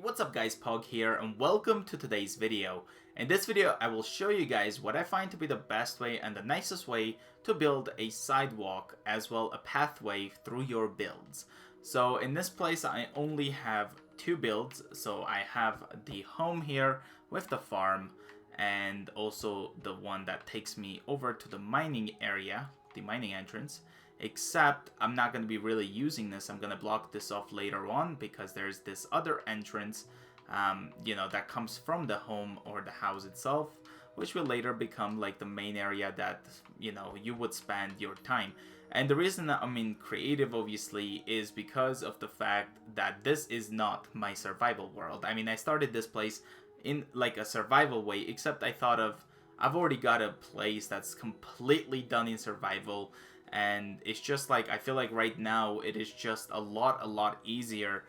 what's up guys, Pog here and welcome to today's video. In this video I will show you guys what I find to be the best way and the nicest way to build a sidewalk as well a pathway through your builds. So in this place I only have two builds, so I have the home here with the farm and also the one that takes me over to the mining area, the mining entrance. Except I'm not going to be really using this. I'm going to block this off later on because there's this other entrance, that comes from the home or the house itself, which will later become like the main area that, you would spend your time. And the reason that I'm in creative, obviously, is because of the fact that this is not my survival world. I mean, I started this place in like a survival way, except I thought of, I've already got a place that's completely done in survival. And it's just like, I feel like right now it is just a lot easier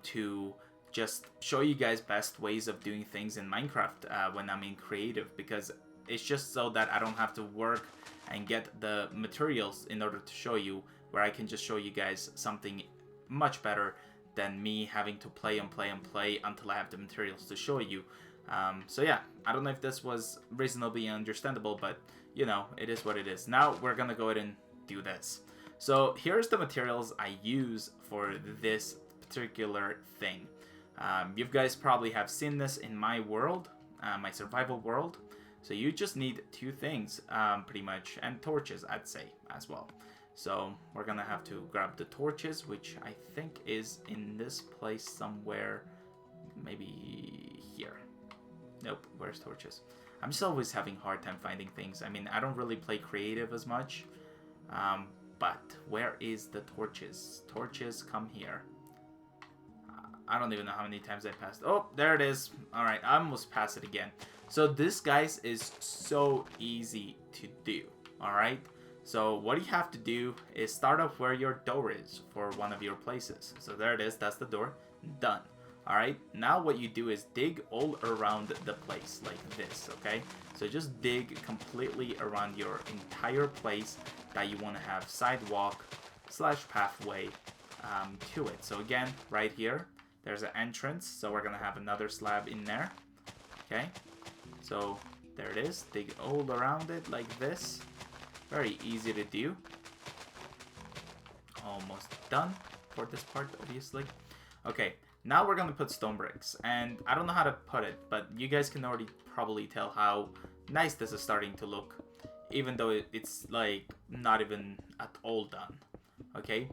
to just show you guys best ways of doing things in Minecraft when I'm in creative, because it's just so that I don't have to work and get the materials in order to show you, where I can just show you guys something much better than me having to play until I have the materials to show you. So yeah, I don't know if this was reasonably understandable, but it is what it is. Now we're gonna go ahead and do this. So here's the materials I use for this particular thing. You guys probably have seen this in my world, my survival world. So you just need two things, pretty much, and torches, I'd say, as well. So we're gonna have to grab the torches, which I think is in this place somewhere, maybe here. Nope, where's torches? I'm just always having a hard time finding things. I mean, I don't really play creative as much. But where is the torches? Torches, come here. I don't even know how many times I passed. Oh, there it is. Alright, I almost passed it again. So this, guys, is so easy to do. Alright? So what you have to do is start off where your door is for one of your places. So there it is. That's the door. Done. Alright, now what you do is dig all around the place like this, okay? So just dig completely around your entire place that you want to have sidewalk / pathway to it. So again, right here, there's an entrance, so we're going to have another slab in there, okay? So there it is, dig all around it like this. Very easy to do. Almost done for this part, obviously. Okay. Now we're going to put stone bricks, and I don't know how to put it, but you guys can already probably tell how nice this is starting to look, even though it's like not even at all done. Okay,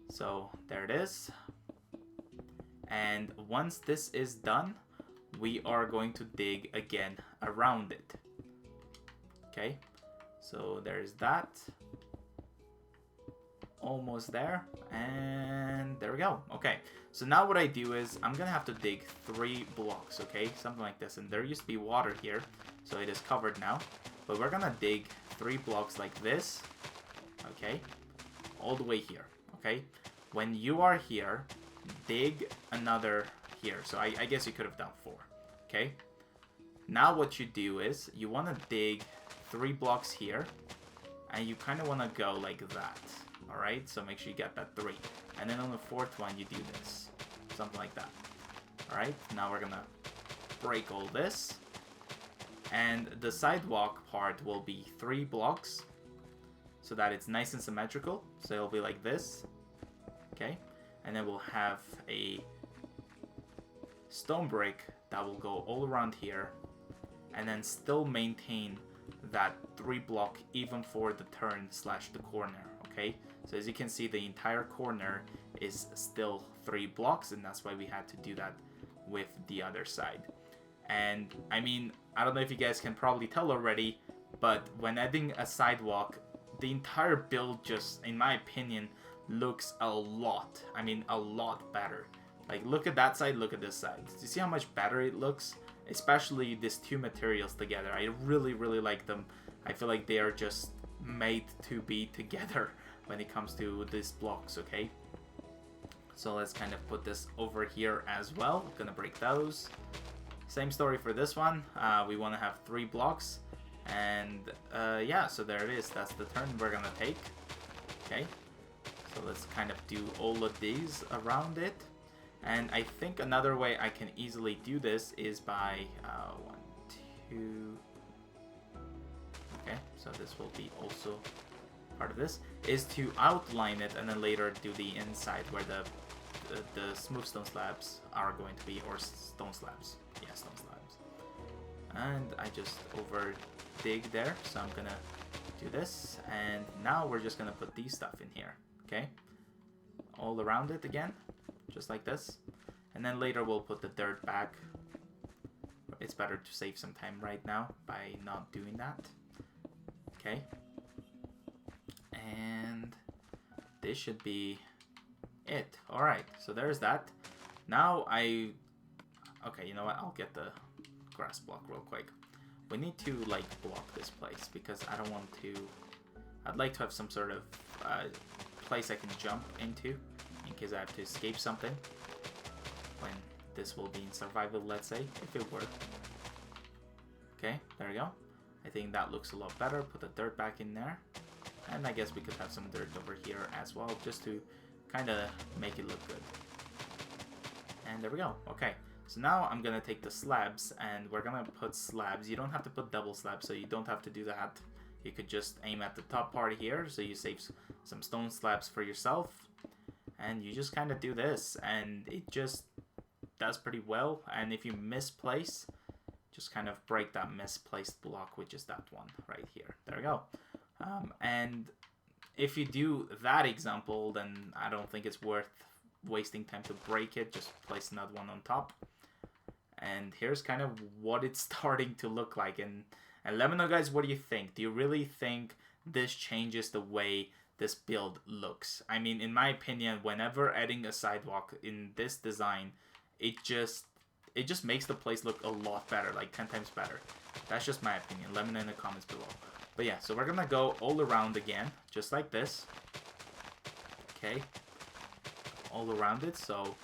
so there it is. And once this is done, we are going to dig again around it. Okay, so there's that. Almost there, and there we go. Okay, so now what I do is I'm gonna have to dig 3 blocks, okay, something like this. And there used to be water here, so it is covered now, but we're gonna dig 3 blocks like this, okay, all the way here. Okay, when you are here, dig another here. So I guess you could have done 4. Okay, now what you do is you want to dig 3 blocks here, and you kind of want to go like that. Alright, so make sure you get that 3. And then on the 4th one, you do this. Something like that. Alright, now we're gonna break all this. And the sidewalk part will be 3 blocks, so that it's nice and symmetrical. So it'll be like this. Okay, and then we'll have a stone brick that will go all around here. And then still maintain that 3 block even for the turn / the corner. Okay, so as you can see, the entire corner is still 3 blocks, and that's why we had to do that with the other side. And I mean, I don't know if you guys can probably tell already, but when adding a sidewalk, the entire build just, in my opinion, looks a lot better. Like, look at that side, look at this side. Do you see how much better it looks? Especially these 2 materials together. I really like them. I feel like they are just made to be together when it comes to these blocks, okay? So let's kind of put this over here as well. I'm gonna break those. Same story for this one. We want to have 3 blocks, and yeah, so there it is. That's the turn we're gonna take. Okay, so let's kind of do all of these around it. And I think another way I can easily do this is by 1, 2. Okay, so this will be also part of this, is to outline it and then later do the inside where the smooth stone slabs are going to be, or stone slabs. Yeah, stone slabs. And I just over dig there, so I'm gonna do this, and now we're just gonna put these stuff in here. Okay, all around it again, just like this, and then later we'll put the dirt back. It's better to save some time right now by not doing that. Okay, and this should be it. Alright, so there's that. Now okay, you know what, I'll get the grass block real quick. We need to like block this place because I don't want to, I'd like to have some sort of place I can jump into in case I have to escape something when this will be in survival, let's say, if it worked. Okay, there we go. I think that looks a lot better. Put the dirt back in there, and I guess we could have some dirt over here as well, just to kind of make it look good. And there we go. Okay, so now I'm gonna take the slabs and we're gonna put slabs. You don't have to put double slabs, so you don't have to do that. You could just aim at the top part here, so you save some stone slabs for yourself, and you just kind of do this, and it just does pretty well. And if you misplace, just kind of break that misplaced block, which is that one right here. There we go. And if you do that example, then I don't think it's worth wasting time to break it. Just place another one on top. And here's kind of what it's starting to look like. And let me know, guys, what do you think? Do you really think this changes the way this build looks? I mean, in my opinion, whenever adding a sidewalk in this design, it just makes the place look a lot better, like 10 times better. That's just my opinion. Let me know in the comments below. But yeah, so we're gonna go all around again, just like this. Okay, all around it. So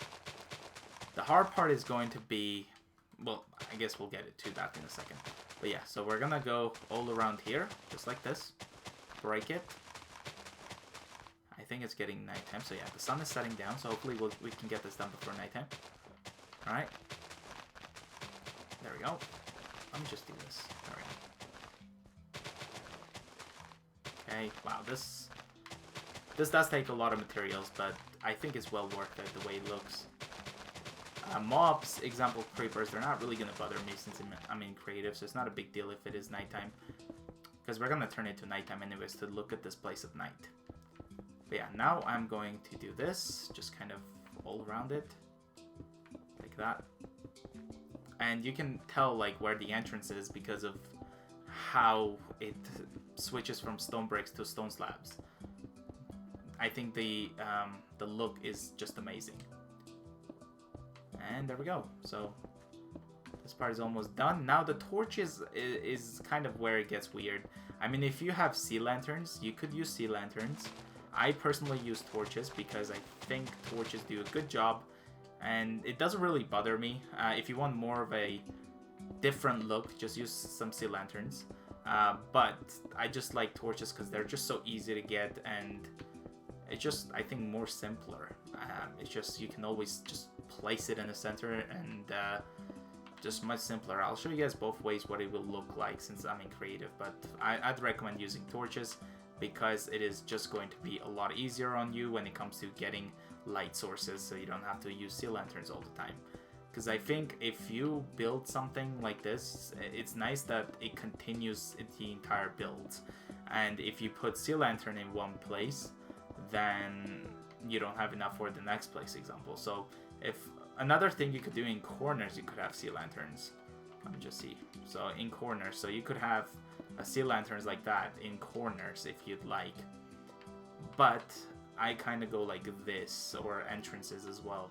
the hard part is going to be, well, I guess we'll get to that in a second. But yeah, so we're gonna go all around here, just like this. Break it. I think it's getting nighttime, so yeah, the sun is setting down, so hopefully we can get this done before nighttime. Alright. There we go. Let me just do this. There we go. Okay, wow, this does take a lot of materials, but I think it's well worth it the way it looks. Mobs, example creepers, they're not really going to bother me since I'm in creative, so it's not a big deal if it is nighttime. Because we're going to turn it to nighttime anyways to look at this place at night. But yeah, now I'm going to do this, just kind of all around it. Like that. And you can tell like where the entrance is because of how it switches from stone bricks to stone slabs. I think the look is just amazing. And there we go. So this part is almost done. Now the torches is kind of where it gets weird. I mean, if you have sea lanterns, you could use sea lanterns. I personally use torches because I think torches do a good job. And it doesn't really bother me. If you want more of a different look, just use some sea lanterns. But I just like torches because they're just so easy to get, and it's just, I think, more simpler. It's just, you can always just place it in the center, and just much simpler. I'll show you guys both ways what it will look like since I'm in creative, but I'd recommend using torches because it is just going to be a lot easier on you when it comes to getting light sources, so you don't have to use sea lanterns all the time. Because I think if you build something like this, it's nice that it continues the entire build. And if you put sea lantern in one place, then you don't have enough for the next place, example. So if another thing you could do in corners, you could have sea lanterns. Let me just see. So in corners, so you could have a sea lanterns like that in corners if you'd like. But I kind of go like this, or entrances as well.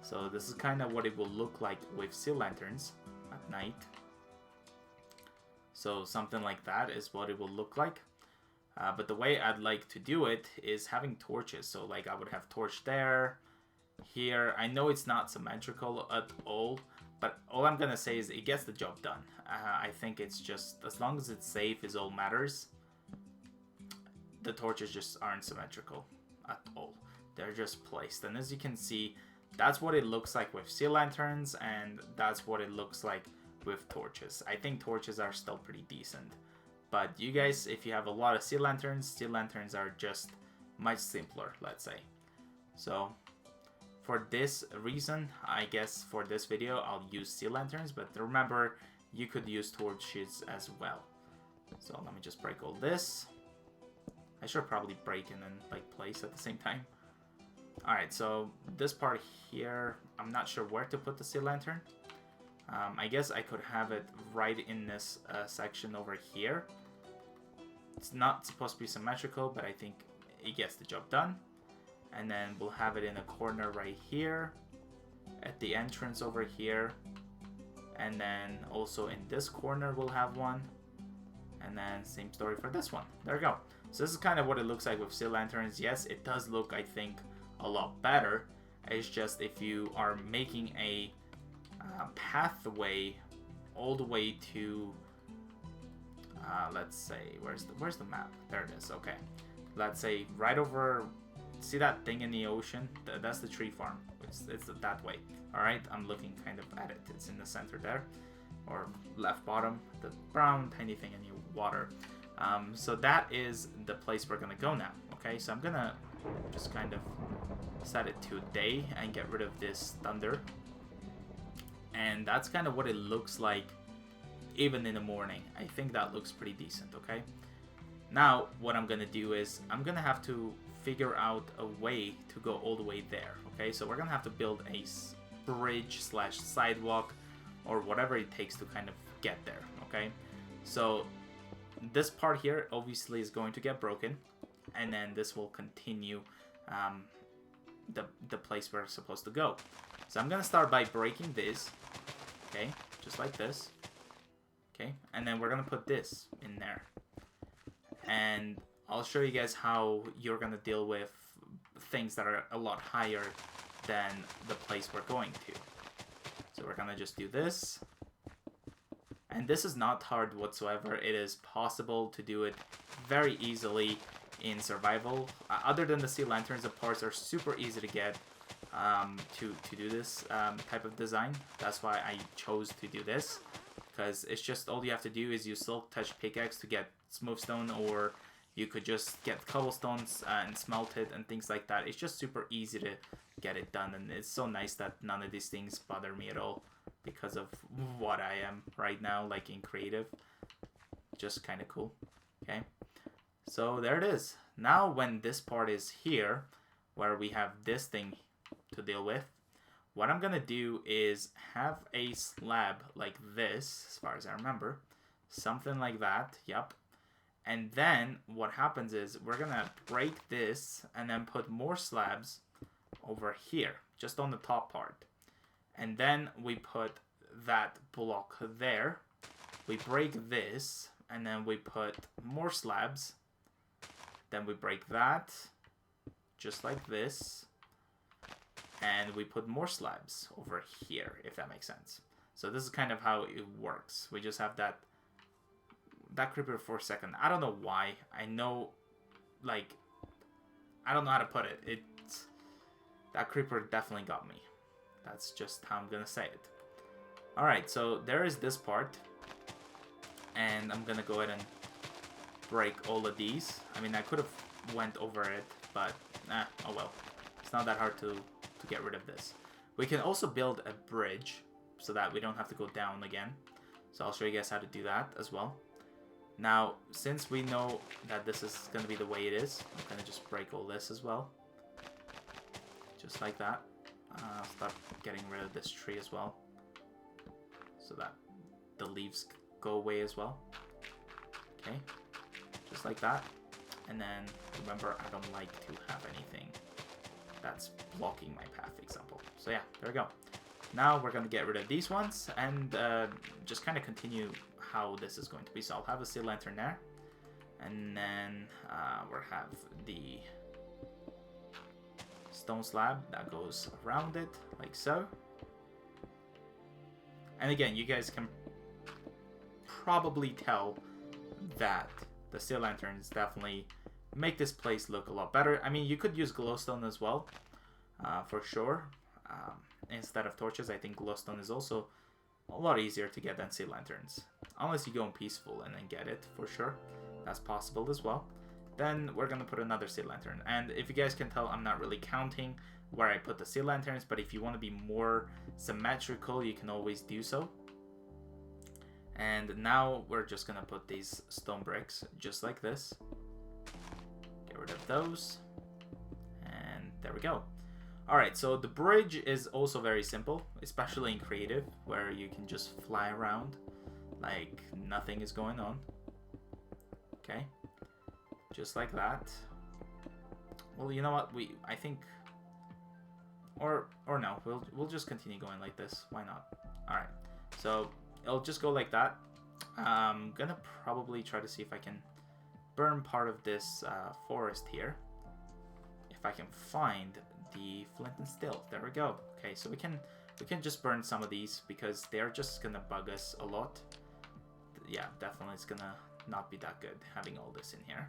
So this is kind of what it will look like with sea lanterns at night. So something like that is what it will look like. But the way I'd like to do it is having torches. So like I would have torch there, here. I know it's not symmetrical at all, but all I'm gonna say is it gets the job done. I think it's just, as long as it's safe is all matters. The torches just aren't symmetrical at all. They're just placed. And as you can see, that's what it looks like with sea lanterns, and that's what it looks like with torches. I think torches are still pretty decent. But you guys, if you have a lot of sea lanterns are just much simpler, let's say. So for this reason, I guess for this video, I'll use sea lanterns, but remember, you could use torches as well. So let me just break all this. I should probably break and then like place at the same time. Alright, so this part here, I'm not sure where to put the sea lantern. I guess I could have it right in this section over here. It's not supposed to be symmetrical, but I think it gets the job done. And then we'll have it in a corner right here, at the entrance over here. And then also in this corner we'll have one. And then same story for this one. There we go. So this is kind of what it looks like with sea lanterns. Yes, it does look, I think, a lot better. It's just if you are making a pathway all the way to let's say, where's the map? There it is. Okay, let's say right over, see that thing in the ocean? That's the tree farm. It's that way. All right, I'm looking kind of at it. It's in the center there, or left bottom, the brown tiny thing in the water. So that is the place we're gonna go now. Okay, so I'm gonna just kind of set it to day and get rid of this thunder. And that's kind of what it looks like even in the morning. I think that looks pretty decent, okay? Now, what I'm gonna do is, I'm gonna have to figure out a way to go all the way there, okay? So we're gonna have to build a bridge slash sidewalk, or whatever it takes to kind of get there, okay? So this part here obviously is going to get broken, and then this will continue the place we're supposed to go. So I'm gonna start by breaking this, okay, just like this, okay, and then we're gonna put this in there, and I'll show you guys how you're gonna deal with things that are a lot higher than the place we're going to. So we're gonna just do this, and this is not hard whatsoever. It is possible to do it very easily in survival. Other than the sea lanterns, the parts are super easy to get to do this type of design. That's why I chose to do this, because it's just all you have to do is use silk touch pickaxe to get smooth stone, or you could just get cobblestones and smelt it and things like that. It's just super easy to get it done, and it's so nice that none of these things bother me at all because of what I am right now, like in creative. Just kind of cool. Okay, so there it is. Now when this part is here, where we have this thing to deal with, what I'm gonna do is have a slab like this, as far as I remember, something like that. Yep. And then what happens is we're gonna break this and then put more slabs over here, just on the top part. And then we put that block there. We break this, and then we put more slabs. Then we break that, just like this. And we put more slabs over here, if that makes sense. So this is kind of how it works. We just have that creeper for a second. I don't know why. I know, like, I don't know how to put it. That creeper definitely got me. That's just how I'm gonna say it. Alright, so there is this part. And I'm gonna go ahead and break all of these. I mean, I could have went over it, but oh well. It's not that hard to get rid of this. We can also build a bridge so that we don't have to go down again. So I'll show you guys how to do that as well. Now, since we know that this is going to be the way it is, I'm going to just break all this as well. Just like that. I'll start getting rid of this tree as well, so that the leaves go away as well. Okay, just like that. And then, remember, I don't like to have anything that's blocking my path, example. So yeah, there we go. Now we're going to get rid of these ones and just kind of continue how this is going to be. So I'll have a sea lantern there, and then we'll have the stone slab that goes around it, like so. And again, you guys can probably tell that the sea lanterns definitely make this place look a lot better. I mean, you could use glowstone as well, for sure. instead of torches, I think glowstone is also a lot easier to get than sea lanterns. Unless you go in peaceful and then get it, for sure. That's possible as well. Then we're going to put another sea lantern. And if you guys can tell, I'm not really counting where I put the sea lanterns, but if you want to be more symmetrical, you can always do so. And now we're just going to put these stone bricks just like this. Get rid of those. And there we go. Alright, so the bridge is also very simple, especially in creative, where you can just fly around like nothing is going on. Okay, just like that. Well, you know what? I think, or no, we'll just continue going like this. Why not? Alright, so it'll just go like that. I'm gonna probably try to see if I can burn part of this forest here. If I can find the flint and steel. There we go. Okay, so we can just burn some of these because they're just gonna bug us a lot. Yeah, definitely it's gonna not be that good having all this in here.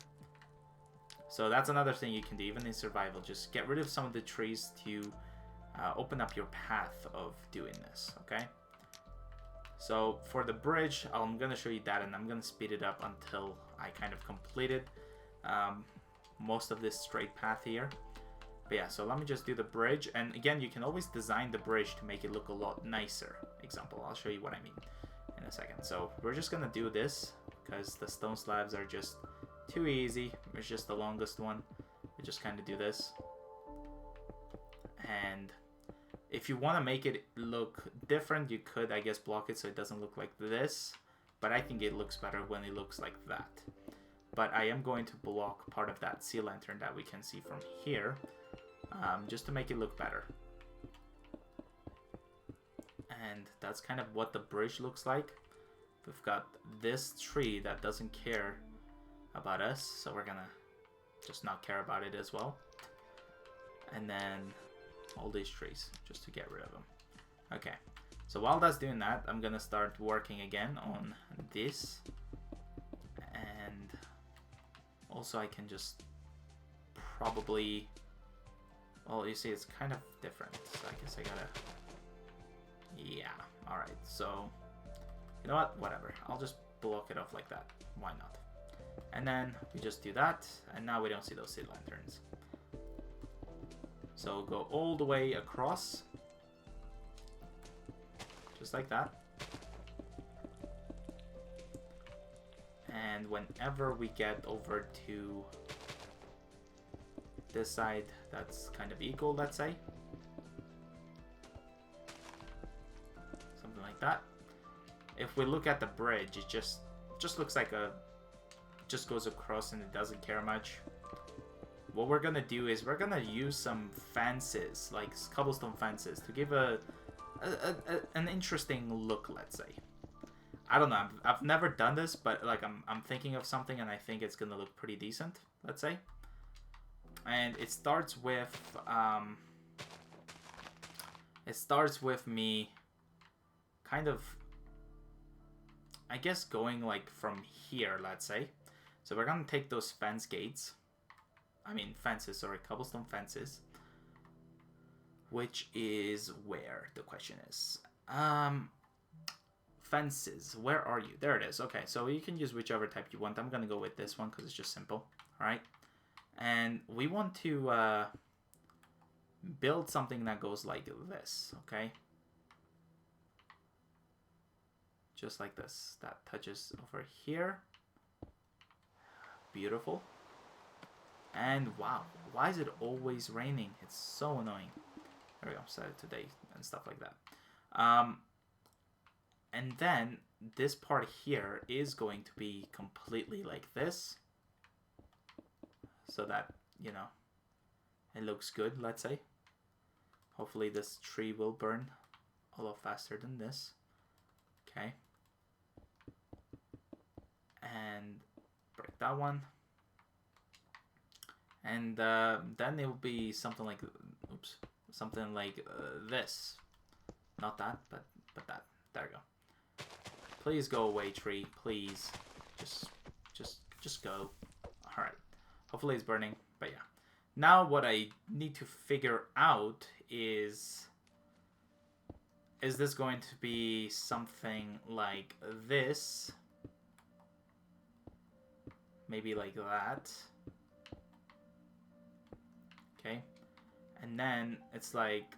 So that's another thing you can do even in survival. Just get rid of some of the trees to open up your path of doing this. Okay. So for the bridge, I'm gonna show you that, and I'm gonna speed it up until I kind of completed most of this straight path here. But yeah, so let me just do the bridge. And again, you can always design the bridge to make it look a lot nicer. Example, I'll show you what I mean in a second. So we're just gonna do this because the stone slabs are just too easy. It's just the longest one. We just kind of do this. And if you want to make it look different, you could, I guess, block it so it doesn't look like this. But I think it looks better when it looks like that. But I am going to block part of that sea lantern that we can see from here. Just to make it look better. And that's kind of what the bridge looks like. We've got this tree that doesn't care about us, so we're gonna just not care about it as well. And then all these trees, just to get rid of them. Okay, so while that's doing that, I'm gonna start working again on this. And also I can just probably... Well, you see, it's kind of different, so I guess I gotta... Yeah, alright, so... You know what? Whatever. I'll just block it off like that. Why not? And then we just do that, and now we don't see those sea lanterns. So go all the way across. Just like that. And whenever we get over to this side that's kind of equal, let's say. Something like that. If we look at the bridge, it just looks like just goes across and it doesn't care much. What we're gonna do is we're gonna use some fences, like cobblestone fences, to give an interesting look, let's say. I don't know, I've never done this, but like I'm thinking of something and I think it's gonna look pretty decent, let's say. And it starts with me kind of, I guess, going like from here, let's say. So we're gonna take those fences, sorry, cobblestone fences. Which is where the question is. Fences, where are you? There it is. Okay, so you can use whichever type you want. I'm gonna go with this one because it's just simple. Alright. And we want to build something that goes like this, okay? Just like this. That touches over here. Beautiful. And wow, why is it always raining? It's so annoying. There we go, set it today and stuff like that. And then this part here is going to be completely like this. So that, you know, it looks good, let's say. Hopefully this tree will burn a lot faster than this. Okay. And break that one. And then it will be something like, oops, something like this. Not that, but that. There we go. Please go away, tree. Please, just go. All right. Hopefully it's burning, but yeah. Now what I need to figure out is is this going to be something like this? Maybe like that. Okay. And then it's like,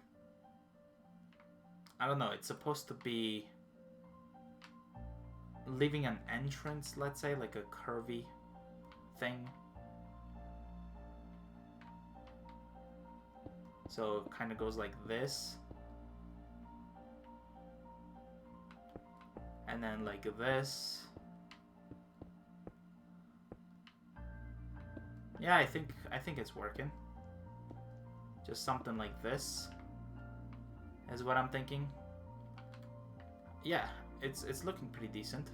I don't know, it's supposed to be leaving an entrance, let's say, like a curvy thing. So it kind of goes like this. And then like this. Yeah, I think it's working. Just something like this is what I'm thinking. Yeah, it's looking pretty decent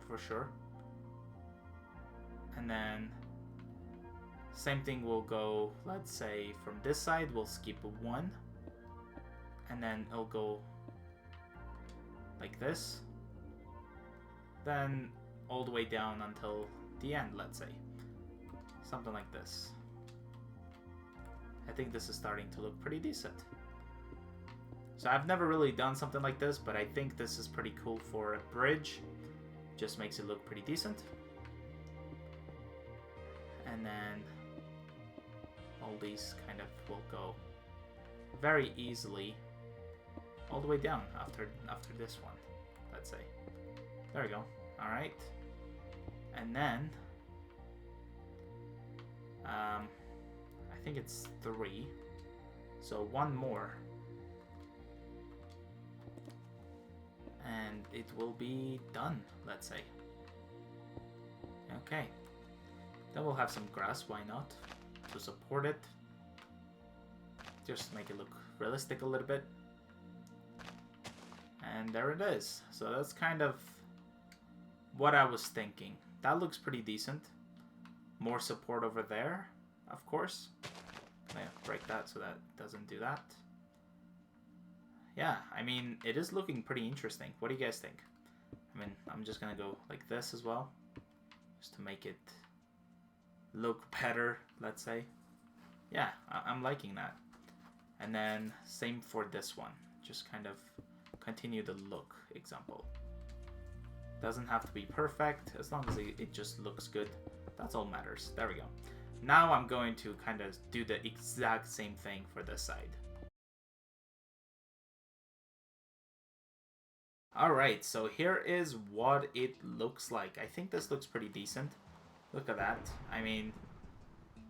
for sure. And then same thing will go, let's say from this side we'll skip 1, and then it'll go like this, then all the way down until the end, let's say. Something like this. I think this is starting to look pretty decent. So I've never really done something like this, but I think this is pretty cool for a bridge. Just makes it look pretty decent. And then all these kind of will go very easily all the way down after this one, let's say. There we go. All right. And then I think it's 3. So 1 more. And it will be done, let's say. Okay. Then we'll have some grass, why not? To support it. Just make it look realistic a little bit. And there it is. So that's kind of what I was thinking. That looks pretty decent. More support over there, of course. Yeah, break that so that doesn't do that. Yeah, I mean, it is looking pretty interesting. What do you guys think? I mean, I'm just gonna go like this as well, just to make it look better, let's say. Yeah, I'm liking that. And then same for this one. Just kind of continue the look example. Doesn't have to be perfect, as long as it just looks good. That's all matters. There we go. Now I'm going to kind of do the exact same thing for this side. Alright, so here is what it looks like. I think this looks pretty decent. Look at that. I mean,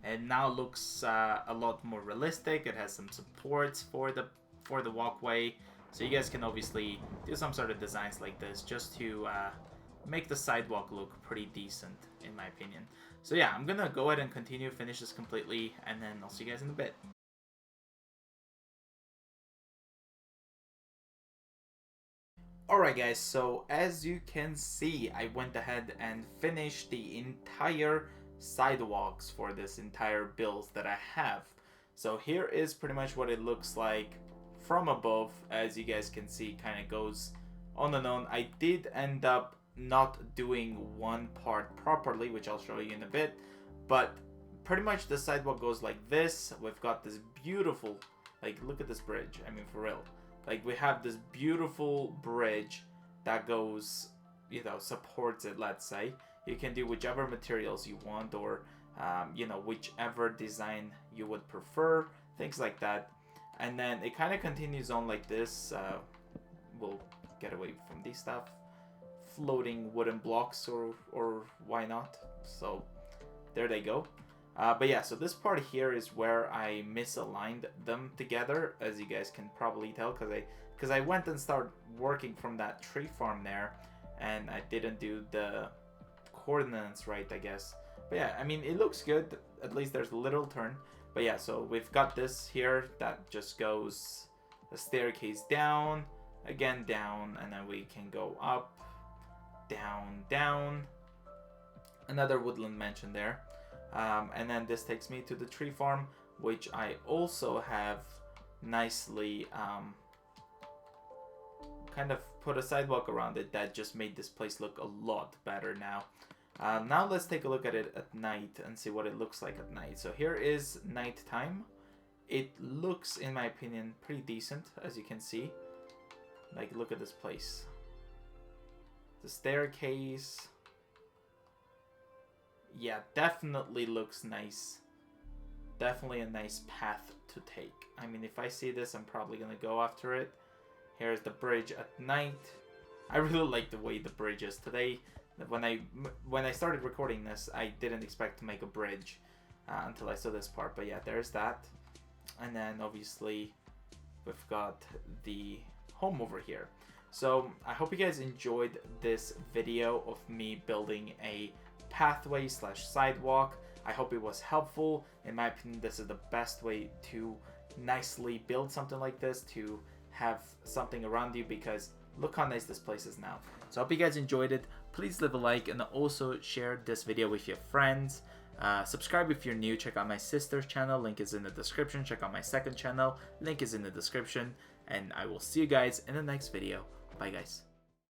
it now looks a lot more realistic. It has some supports for the walkway. So you guys can obviously do some sort of designs like this just to make the sidewalk look pretty decent, in my opinion. So yeah, I'm gonna go ahead and continue, finish this completely, and then I'll see you guys in a bit. Alright guys, so as you can see, I went ahead and finished the entire sidewalks for this entire build that I have. So here is pretty much what it looks like from above. As you guys can see, kind of goes on and on. I did end up not doing one part properly, which I'll show you in a bit, but pretty much the sidewalk goes like this. We've got this beautiful, like, look at this bridge, I mean, for real. Like, we have this beautiful bridge that goes, you know, supports it, let's say. You can do whichever materials you want, or you know, whichever design you would prefer, things like that. And then it kind of continues on like this. We'll get away from these stuff. Floating wooden blocks, or why not? So there they go. But yeah, so this part here is where I misaligned them together, as you guys can probably tell, because I went and started working from that tree farm there, and I didn't do the coordinates right, I guess. But yeah, I mean, it looks good. At least there's a little turn. But yeah, so we've got this here that just goes the staircase down, again down, and then we can go up, down, down. Another woodland mansion there. And then this takes me to the tree farm, which I also have nicely kind of put a sidewalk around it that just made this place look a lot better now. Now let's take a look at it at night and see what it looks like at night. So here is nighttime. It looks, in my opinion, pretty decent, as you can see. Like, look at this place. The staircase. Yeah, definitely looks nice. Definitely a nice path to take. I mean, if I see this, I'm probably gonna go after it. Here's the bridge at night. I really like the way the bridge is today. When I started recording this, I didn't expect to make a bridge until I saw this part. But yeah, there's that. And then obviously we've got the home over here. So I hope you guys enjoyed this video of me building a pathway slash sidewalk. I hope it was helpful. In my opinion, this is the best way to nicely build something like this, to have something around you, because look how nice this place is now. So I hope you guys enjoyed it. Please leave a like and also share this video with your friends. Subscribe if you're new. Check out my sister's channel. Link is in the description. Check out my second channel. Link is in the description. And I will see you guys in the next video. Bye guys.